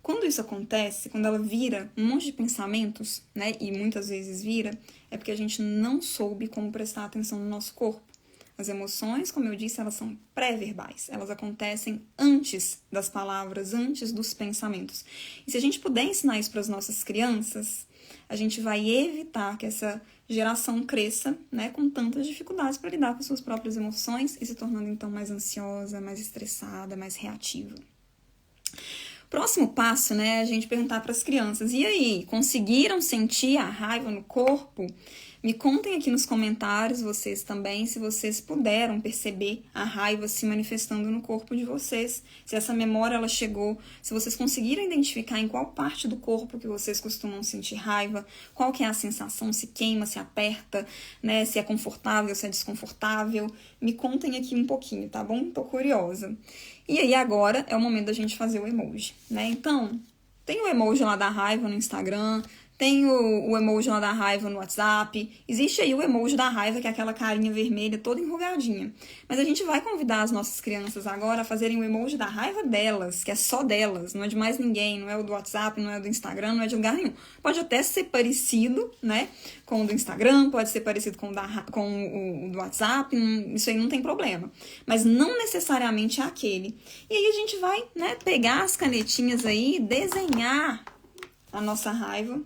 Quando isso acontece, quando ela vira um monte de pensamentos, né, e muitas vezes vira, é porque a gente não soube como prestar atenção no nosso corpo. As emoções, como eu disse, elas são pré-verbais, elas acontecem antes das palavras, antes dos pensamentos. E se a gente puder ensinar isso para as nossas crianças, a gente vai evitar que essa geração cresça, né, com tantas dificuldades para lidar com suas próprias emoções e se tornando então mais ansiosa, mais estressada, mais reativa. Próximo passo, né, é a gente perguntar para as crianças: e aí, conseguiram sentir a raiva no corpo? Me contem aqui nos comentários, vocês também, se vocês puderam perceber a raiva se manifestando no corpo de vocês, se essa memória ela chegou, se vocês conseguiram identificar em qual parte do corpo que vocês costumam sentir raiva, qual que é a sensação, se queima, se aperta, né, se é confortável, se é desconfortável. Me contem aqui um pouquinho, tá bom? Tô curiosa. E aí agora é o momento da gente fazer o emoji, né? Então, tem o emoji lá da raiva no Instagram, tem o emoji lá da raiva no WhatsApp, existe aí o emoji da raiva, que é aquela carinha vermelha toda enrugadinha. Mas a gente vai convidar as nossas crianças agora a fazerem o emoji da raiva delas, que é só delas, não é de mais ninguém, não é o do WhatsApp, não é do Instagram, não é de lugar nenhum. Pode até ser parecido, né, com o do Instagram, pode ser parecido com o do WhatsApp, isso aí não tem problema. Mas não necessariamente é aquele. E aí a gente vai, né, pegar as canetinhas aí e desenhar a nossa raiva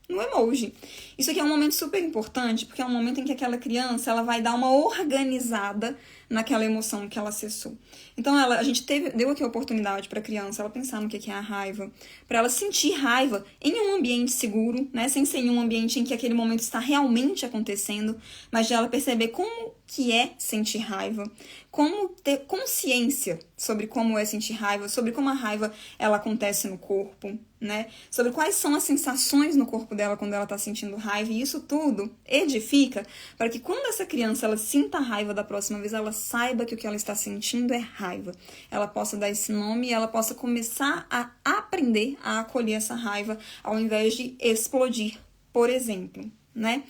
no emoji. Isso aqui é um momento super importante, porque é um momento em que aquela criança ela vai dar uma organizada naquela emoção que ela acessou. Então a gente deu aqui a oportunidade para a criança ela pensar no que é a raiva, para ela sentir raiva em um ambiente seguro, né, sem ser em um ambiente em que aquele momento está realmente acontecendo, mas de ela perceber como que é sentir raiva, como ter consciência sobre como é sentir raiva, sobre como a raiva ela acontece no corpo, né? Sobre quais são as sensações no corpo dela quando ela está sentindo raiva. E isso tudo edifica para que quando essa criança ela sinta a raiva da próxima vez, ela saiba que o que ela está sentindo é raiva. Ela possa dar esse nome e ela possa começar a aprender a acolher essa raiva ao invés de explodir, por exemplo, né?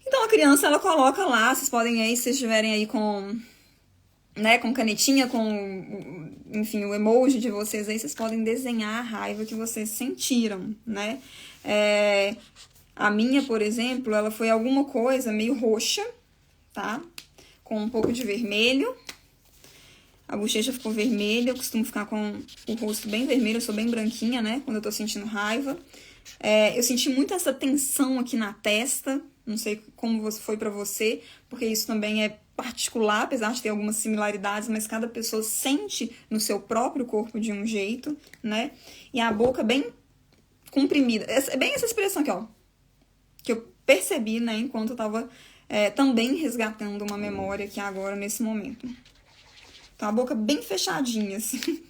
Então a criança ela coloca lá, vocês podem aí, se vocês estiverem aí com, né, com canetinha, com, enfim, o emoji de vocês aí, vocês podem desenhar a raiva que vocês sentiram, né? A minha, por exemplo, ela foi alguma coisa meio roxa, tá? Com um pouco de vermelho. A bochecha ficou vermelha, eu costumo ficar com o rosto bem vermelho, eu sou bem branquinha, né? Quando eu tô sentindo raiva. Eu senti muito essa tensão aqui na testa, não sei como foi pra você, porque isso também é particular, apesar de ter algumas similaridades, mas cada pessoa sente no seu próprio corpo de um jeito, né? E a boca bem comprimida. É bem essa expressão aqui, ó, que eu percebi, né, enquanto eu tava também resgatando uma memória aqui agora, nesse momento. Então, a boca bem fechadinha, assim.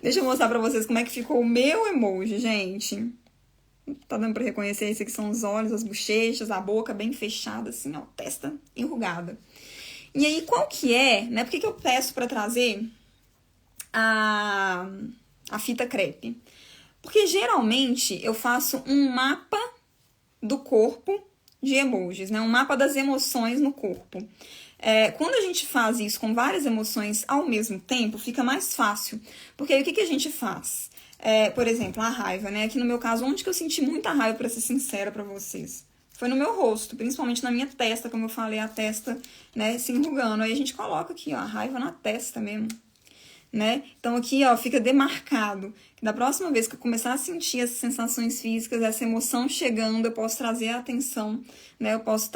Deixa eu mostrar pra vocês como é que ficou o meu emoji, gente. Tá dando pra reconhecer? Esse aqui são os olhos, as bochechas, a boca bem fechada, assim, ó, testa enrugada. E aí, qual que é, né? Por que eu peço pra trazer a fita crepe? Porque, geralmente, eu faço um mapa do corpo de emojis, né? Um mapa das emoções no corpo. Quando a gente faz isso com várias emoções ao mesmo tempo, fica mais fácil. Porque aí o que a gente faz? Por exemplo, a raiva, né? Aqui no meu caso, onde que eu senti muita raiva, pra ser sincera pra vocês? Foi no meu rosto, principalmente na minha testa, como eu falei, a testa, né, se enrugando. Aí a gente coloca aqui, ó, a raiva na testa mesmo, né? Então aqui, ó, fica demarcado. Que da próxima vez que eu começar a sentir essas sensações físicas, essa emoção chegando, eu posso trazer a atenção, né? Eu posso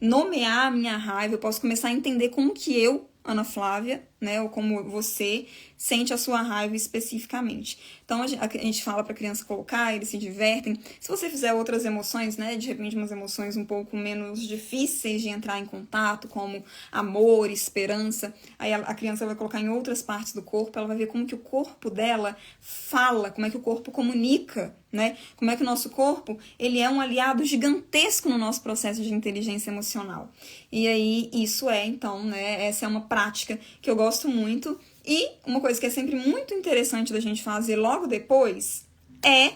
nomear a minha raiva, eu posso começar a entender como que eu, Ana Flávia, né, ou como você sente a sua raiva especificamente. Então, a gente fala para a criança colocar, eles se divertem. Se você fizer outras emoções, né, de repente umas emoções um pouco menos difíceis de entrar em contato, como amor, esperança, aí a criança vai colocar em outras partes do corpo, ela vai ver como que o corpo dela fala, como é que o corpo comunica, né, como é que o nosso corpo, ele é um aliado gigantesco no nosso processo de inteligência emocional. E aí, isso então, né, essa é uma prática que eu gosto muito. E uma coisa que é sempre muito interessante da gente fazer logo depois é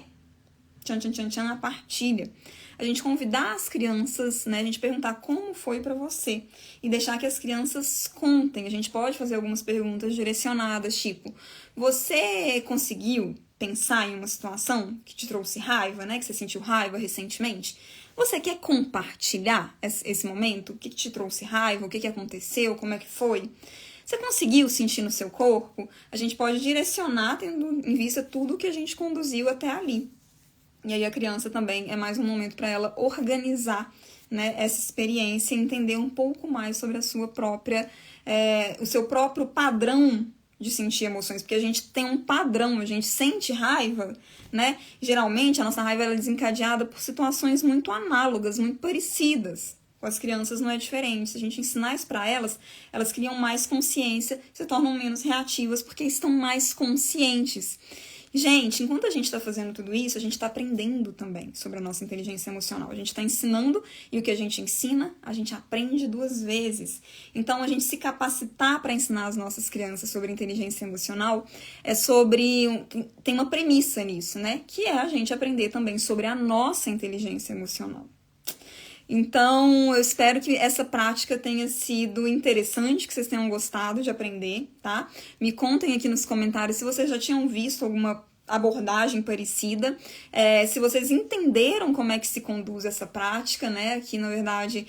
a partilha. A gente convidar as crianças, né? A gente perguntar como foi pra você e deixar que as crianças contem. A gente pode fazer algumas perguntas direcionadas, tipo, você conseguiu pensar em uma situação que te trouxe raiva, né? Que você sentiu raiva recentemente? Você quer compartilhar esse momento? O que te trouxe raiva? O que aconteceu? Como é que foi? Você conseguiu sentir no seu corpo? A gente pode direcionar tendo em vista tudo que a gente conduziu até ali. E aí a criança também é mais um momento para ela organizar, né, essa experiência e entender um pouco mais sobre a sua própria, o seu próprio padrão de sentir emoções, porque a gente tem um padrão, a gente sente raiva, né? Geralmente a nossa raiva ela é desencadeada por situações muito análogas, muito parecidas. Com as crianças não é diferente. Se a gente ensinar isso para elas, elas criam mais consciência, se tornam menos reativas porque estão mais conscientes. Gente, enquanto a gente está fazendo tudo isso, a gente está aprendendo também sobre a nossa inteligência emocional. A gente está ensinando e o que a gente ensina, a gente aprende 2 vezes. Então, a gente se capacitar para ensinar as nossas crianças sobre inteligência emocional tem uma premissa nisso, né? Que é a gente aprender também sobre a nossa inteligência emocional. Então, eu espero que essa prática tenha sido interessante, que vocês tenham gostado de aprender, tá? Me contem aqui nos comentários se vocês já tinham visto alguma abordagem parecida, se vocês entenderam como é que se conduz essa prática, né? Aqui, na verdade,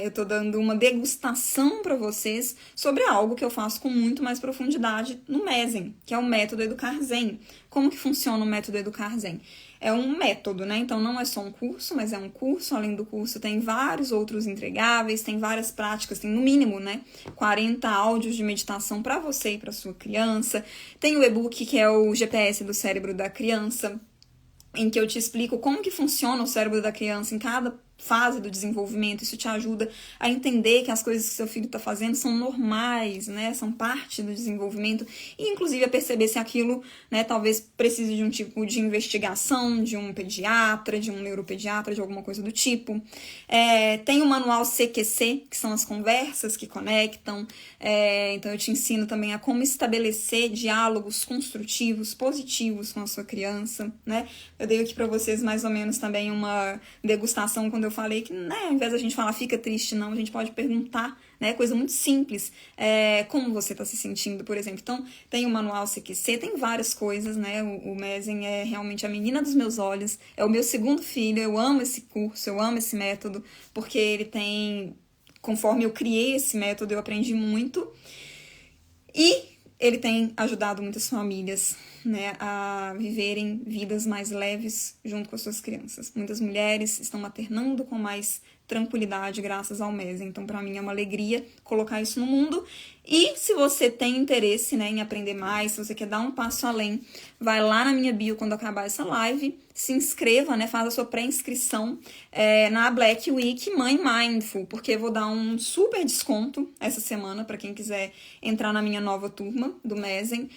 eu tô dando uma degustação para vocês sobre algo que eu faço com muito mais profundidade no Mesen, que é o método Educar Zen. Como que funciona o método Educar Zen? É um método, né? Então não é só um curso, mas é um curso. Além do curso tem vários outros entregáveis, tem várias práticas, tem no mínimo, né, 40 áudios de meditação para você e para sua criança. Tem o e-book que é o GPS do cérebro da criança, em que eu te explico como que funciona o cérebro da criança em cada fase do desenvolvimento. Isso te ajuda a entender que as coisas que seu filho está fazendo são normais, né? São parte do desenvolvimento e, inclusive, a perceber se aquilo, né, talvez precise de um tipo de investigação, de um pediatra, de um neuropediatra, de alguma coisa do tipo. Tem o manual CQC, que são as conversas que conectam. Então, eu te ensino também a como estabelecer diálogos construtivos, positivos com a sua criança, né? Eu dei aqui para vocês mais ou menos também uma degustação quando eu falei que, né, ao invés da gente falar fica triste, não, a gente pode perguntar, né, coisa muito simples, como você está se sentindo, por exemplo. Então, tem o manual CQC, tem várias coisas, né, o Mesen é realmente a menina dos meus olhos, é o meu segundo filho, eu amo esse curso, eu amo esse método, porque ele tem, conforme eu criei esse método, eu aprendi muito, e ele tem ajudado muitas famílias, né, a viverem vidas mais leves junto com as suas crianças. Muitas mulheres estão maternando com mais tranquilidade graças ao Mesen. Então, para mim é uma alegria colocar isso no mundo. E se você tem interesse, né, em aprender mais, se você quer dar um passo além, vai lá na minha bio quando acabar essa live, se inscreva, né, faz a sua pré-inscrição na Black Week Mãe Mindful, porque eu vou dar um super desconto essa semana para quem quiser entrar na minha nova turma do Mesen.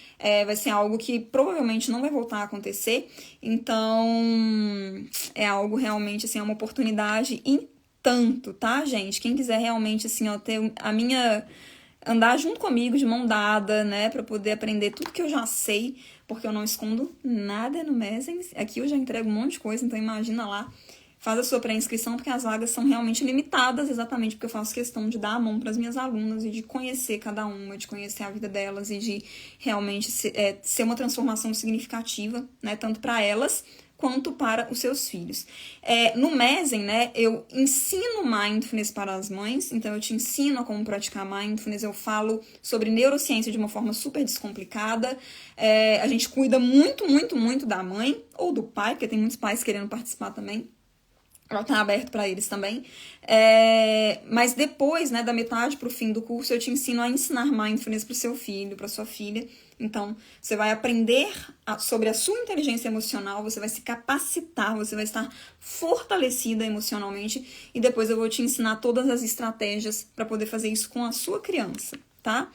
Vai ser algo que provavelmente não vai voltar a acontecer, então é algo realmente, assim, é uma oportunidade tanto, tá, gente? Quem quiser realmente, assim, ó, ter andar junto comigo, de mão dada, né, pra poder aprender tudo que eu já sei, porque eu não escondo nada no Mesen. Aqui eu já entrego um monte de coisa, então imagina lá. faz a sua pré-inscrição, porque as vagas são realmente limitadas, exatamente porque eu faço questão de dar a mão para as minhas alunas e de conhecer cada uma, de conhecer a vida delas e de realmente ser uma transformação significativa, né, tanto para elas quanto para os seus filhos. No Mesen, né, eu ensino Mindfulness para as mães, então eu te ensino a como praticar Mindfulness, eu falo sobre neurociência de uma forma super descomplicada, a gente cuida muito, muito, muito da mãe ou do pai, porque tem muitos pais querendo participar também, ela está aberto para eles também, mas depois, né, da metade para o fim do curso, eu te ensino a ensinar Mindfulness para o seu filho, para sua filha. Então, você vai aprender sobre a sua inteligência emocional, você vai se capacitar, você vai estar fortalecida emocionalmente e depois eu vou te ensinar todas as estratégias para poder fazer isso com a sua criança, tá?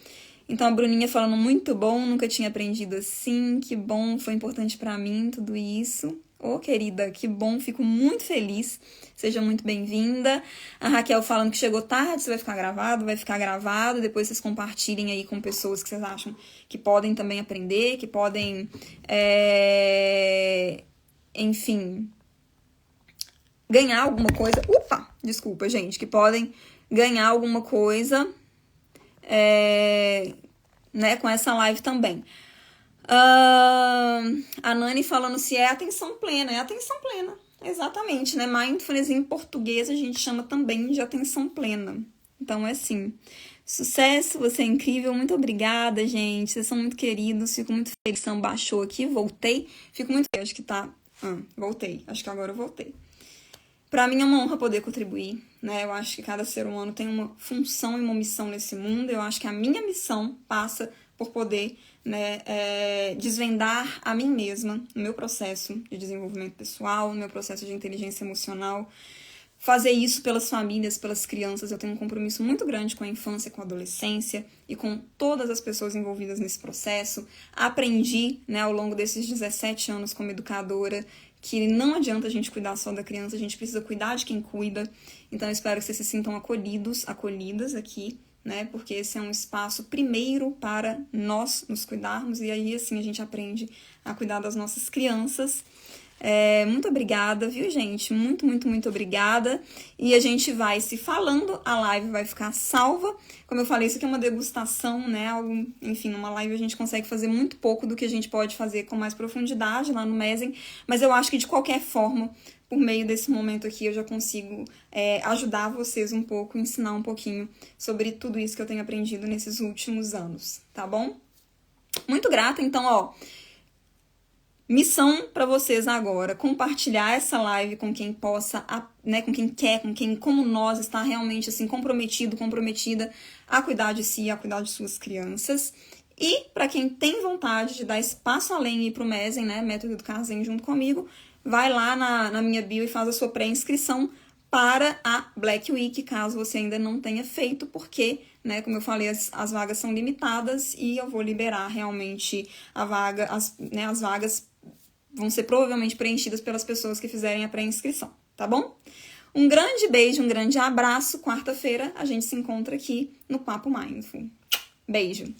Então, a Bruninha falando muito bom, nunca tinha aprendido assim, que bom, foi importante para mim tudo isso. Ô, querida, que bom, fico muito feliz. Seja muito bem-vinda. A Raquel falando que chegou tarde, você vai ficar gravado. Depois vocês compartilhem aí com pessoas que vocês acham que podem também aprender, que podem, enfim, ganhar alguma coisa. Desculpa, gente, que podem ganhar alguma coisa, né, com essa live também. A Nani falando se é atenção plena. É atenção plena, exatamente, né? Mindfulness em português a gente chama também de atenção plena. Então é assim, sucesso, você é incrível, muito obrigada, gente. Vocês são muito queridos, fico muito feliz. Baixou aqui, voltei. Fico muito feliz, acho que tá... voltei, acho que agora eu voltei. Pra mim é uma honra poder contribuir, né? Eu acho que cada ser humano tem uma função e uma missão nesse mundo. Eu acho que a minha missão passa por poder, né, desvendar a mim mesma no meu processo de desenvolvimento pessoal, no meu processo de inteligência emocional, fazer isso pelas famílias, pelas crianças. Eu tenho um compromisso muito grande com a infância, com a adolescência e com todas as pessoas envolvidas nesse processo. Aprendi, né, ao longo desses 17 anos como educadora, que não adianta a gente cuidar só da criança, a gente precisa cuidar de quem cuida. Então eu espero que vocês se sintam acolhidas aqui, né? Porque esse é um espaço primeiro para nós nos cuidarmos e aí assim a gente aprende a cuidar das nossas crianças. Muito obrigada, viu, gente? Muito, muito, muito obrigada. E a gente vai se falando, a live vai ficar salva. Como eu falei, isso aqui é uma degustação, né? Enfim, numa live a gente consegue fazer muito pouco do que a gente pode fazer com mais profundidade lá no Mesen, mas eu acho que de qualquer forma, por meio desse momento aqui, eu já consigo ajudar vocês um pouco, ensinar um pouquinho sobre tudo isso que eu tenho aprendido nesses últimos anos, tá bom? Muito grata, então, ó. Missão para vocês agora, compartilhar essa live com quem possa, né, com quem quer, como nós, está realmente assim comprometida a cuidar de si, a cuidar de suas crianças. E para quem tem vontade de dar espaço além e ir pro Mesen, né, Método Educar Zen junto comigo, vai lá na minha bio e faz a sua pré-inscrição para a Black Week, caso você ainda não tenha feito, porque, né, como eu falei, as vagas são limitadas e eu vou liberar realmente a vaga, as vagas vão ser provavelmente preenchidas pelas pessoas que fizerem a pré-inscrição, tá bom? Um grande beijo, um grande abraço. Quarta-feira a gente se encontra aqui no Papo Mindful. Beijo!